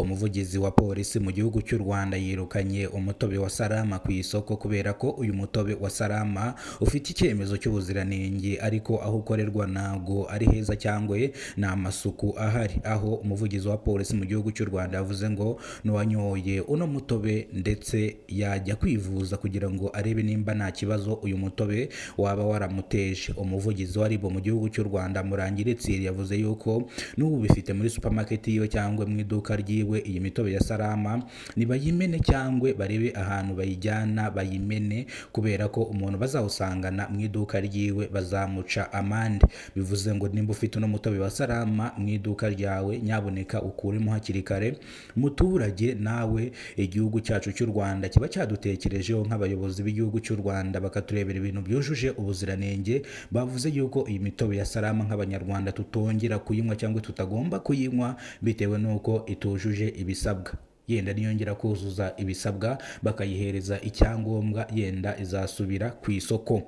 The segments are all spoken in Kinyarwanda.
umuvugizi wa polisi mu gihugu cy'u Rwanda yirukanye umutobe wa Salama ku isoko kubera ko uyu mutobe wa Salama ufite icyemezo cy'ubuziranenge ariko aho ukorerwa ntago ari heza cyangwa nta masuku ahari, aho umuvugizi wa polisi mu gihugu cy'u Rwanda yavuze ngo n'uwanyoye uno mutobe ndetse yajya kwivuza kugira ngo arebe nimba nta kibazo uyu mutobe waba waramuteje. Umuvugizi wa RIB mu gihugu cy'u Rwanda Murangire Thierry yavuze yuko n'ubu bifite muri supermarket yiwe cyangwa mu iduka ryiwe iyi mitobe ya Salama nibayimene cyangwa barebe ahantu bayijyana bayimene, kubera ko umuntu bazawusangana mu iduka ryiwe bazamuca amande. Bivuze ngo nimba ufite uno mutobe wa Salama mu iduka ryawe nyaboneka ukuremo hakiri kare. Muturage nawe igihugu cyacu cy'u Rwanda kiba cyadutekerejeho nk'abayobozi b'igihugu cy'u Rwanda bakaturebera ibintu byujuje ubuziranenge. Bavuze yuko iyi mitobe ya Salama nk'abanyarwanda tutongera kuyinywa cyangwa tutagomba kuyinywa bitewe n'uko itujuje ibisabwa. Yenda niyongera kuzuza ibisabwa bakayihereza icyangombwa yenda izasubira ku isoko.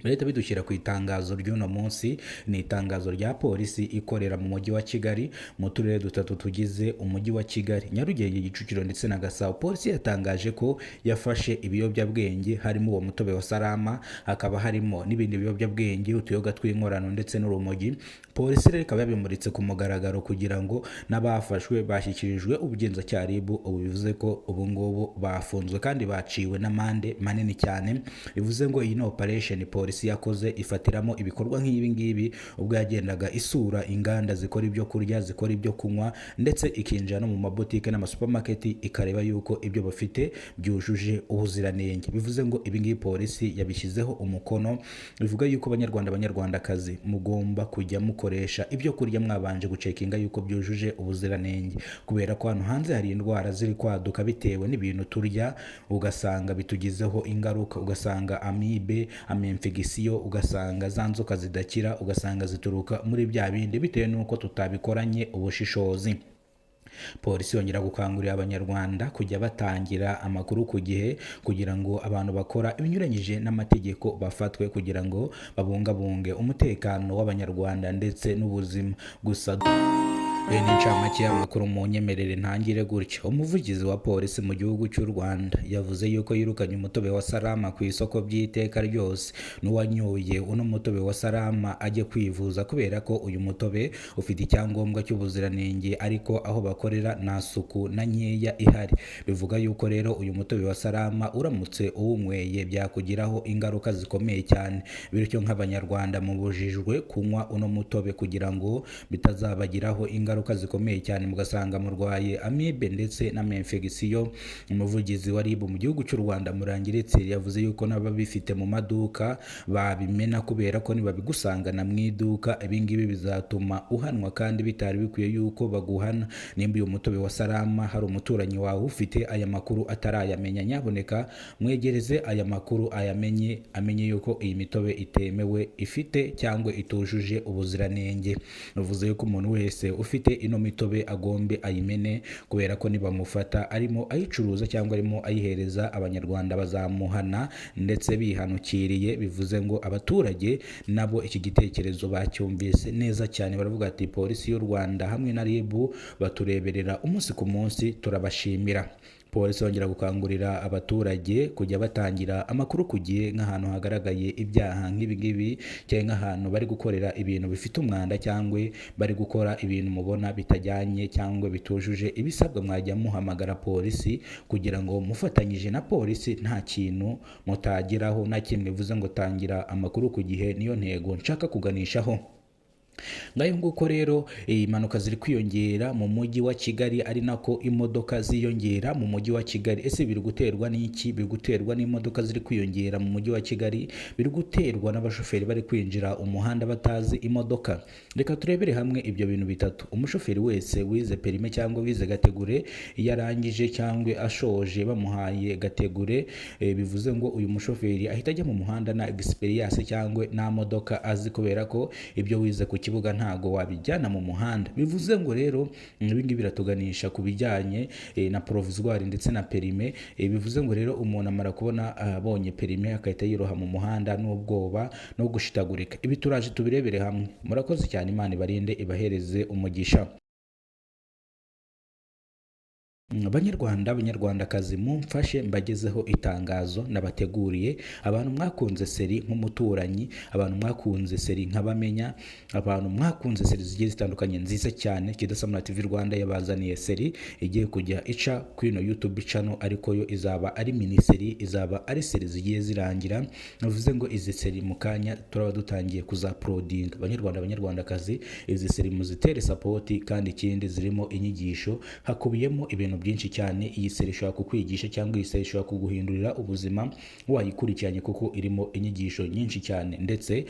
Leta bidushyira ku itangazo ry'uno munsi, ni itangazo rya polisi ikorera mu mujyi wa Kigali mu turere dutatu tugize umujyi wa Kigali, Nyarugenge, Kicukiro ndetse na Gasabo. Polisi yatangaje ko yafashe ibiyobyabwenge harimo uwo mutobe wa Salama, hakaba harimo n'ibindi biyobyabwenge, utuyoga tw'inkorano ndetse n'urumogi. Polisi rero ikaba yabimuritse ku mugaragaro kugira ngo n'abafashwe bashyikirijwe ubugenzacyaha RIB. Ubu bivuze ko ubu ngubu bafunzwe kandi baciwe n'amande manini cyane. Bivuze ngo iyi no operation polisi yakoze ifatiramo ibikorwa nk'ibi ngibi ubwo yagendaga isura inganda zikora ibyo kurya, zikora ibyo kunywa ndetse ikinjira no mu mabotike n'amasupermarket ikareba yuko ibyo bafite byujuje ubuziranenge. Bivuze ngo ibi ngibi polisi yabishyizeho umukono, bivuga yuko abanyarwandakazi mugomba kujya mukoresha ibyo kurya mwabanje gucekinga yuko byujuje ubuziranenge, kubera ko hano hanze hari indwara ziri kwaduka bitewe n'ibintu turya, ugasanga bitugizeho ingaruka, ugasanga amibe, infection, ugasanga za nzoka zidakira, ugasanga zituruka muri bya bindi bitewe n'uko tutabikoranye ubushishozi. Polisi yongera gukangurira abanyarwanda kujya batangira amakuru ku gihe kugira ngo abantu bakora ibinyuranyije n'amategeko bafatwe, kugira ngo babungabunge umutekano w'abanyarwanda ndetse n'ubuzima. Gusa ni incamake y'amakuru mu nyemerere ntangire gutya. Umuvugizi wa polisi mu gihugu cy'u Rwanda yavuze yuko yirukanye umutobe wa Salama ku isoko by'iteka ryose, n'uwanyoye uno mutobe wa Salama ajye kwivuza kubera ko uyu mutobe ufite icyangombwa cy'ubuziranenge ariko aho bakorera nta suku na nkeya ihari. Bivuga yuko rero uyu mutobe wa Salama uramutse uwunyweye byakugiraho ingaruka zikomeye cyane, bityo nk'abanyarwanda mubujijwe kunywa uno mutobe kugira ngo bitazabagiraho ingaruka zikomeye cyane, mugasanga murwaye amibe ndetse na infection. Umuvugizi wa RIB mu gihugu cy'u Rwanda Murangire Thierry yavuze yuko n'ababifite mu maduka babimena, kubera ko nibabigusangana mu iduka ibi ngibi bizatuma uhanwa kandi bitari bikwiye yuko baguhana. Nimba uyu mutobe wa Salama hari umuturanyi wawe ufite aya makuru atarayamenya, nyaboneka mwegereze aya makuru amenye yuko iyi mitobe itemewe, ifite cyangwa itujuje ubuziranenge. Bivuze yuko umuntu wese ufite ino mitobe agombe ayimene, kubera ko nibamufata arimo ayicuruza cyangwa arimo ayihereza abanyarwanda bazamuhana ndetse bihanukiriye. Bivuze ngo abaturage nabo iki gitekerezo bacyumvise neza cyane, baravuga ati polisi y'u Rwanda hamwe na RIB batureberera umunsi ku munsi, turabashimira. Polisi yongera gukangurira abaturage kujya batangira amakuru ku gihe nk'ahantu hagaragaye ibyaha nk'ibi ngibi, cyangwa nk'ahantu bari gukorera ibintu bifite umwanda cyangwa bari gukora ibintu mubona bitajyanye cyangwa bitujuje ibisabwa. Mwajya muhamagara polisi kugira ngo mufatanyije na polisi nta kintu mutageraho na kimwe. Bivuze ngo tangira amakuru ku gihe, niyo ntego nshaka kuganishaho. Ngayo nguko rero impanuka ziri kwiyongera mu mujyi wa Kigali, ari nako imodoka ziyongera mu mujyi wa Kigali. Ese biri guterwa n'iki? Biri guterwa n'imodoka ziri kwiyongera mu mujyi wa Kigali, biri guterwa n'abashoferi bari kwinjira umuhanda batazi imodoka. Reka turebere hamwe ibyo bintu bitatu. Umushoferi wese wize perime cyangwa wize gategure, iyo arangije cyangwa ashoje bamuhaye gategure, bivuze ngo uyu mushoferi ahita ajya mu muhanda na experience cyangwa na modoka azi, kubera ko ibyo wize ku kibuga ntago wabijyana mu muhanda. Bivuze ngo rero ibi ngibi biratuganisha ku bijyanye na provisoire ndetse na perime. Bivuze ngo rero umuntu amara kubona abonye perime akahita yiroha mu muhanda n'ubwoba no gushitagurika. Ibi turaje tubirebere hamwe. Murakoze cyane, Imana ibarinde ibahereze umugisha. Banyarwandakazi, mumfashe mbagezeho itangazo nabateguriye. Abantu mwakunze seri nk'umuturanyi, abantu mwakunze seri nk'abamenya, abantu mwakunze seri zigiye zitandukanye nziza cyane, Kidasamura TV Rwanda yabazaniye seri igiye kujya ica kuri no YouTube channel, ariko yo izaba ari miniseri, izaba ari seri zigiye zirangira. Navuze ngo izi seri mu kanya turaba dutangiye kuza uploading. Banyarwandakazi, izi seri muzitere support, kandi ikindi zirimo inyigisho, hakubiyemo ibintu byinshi cyane. Iyi seri ishobora kukwigisha cyangwa iyi seri ishobora kuguhindurira ubuzima wayikurikiranye, kuko irimo inyigisho nyinshi cyane, ndetse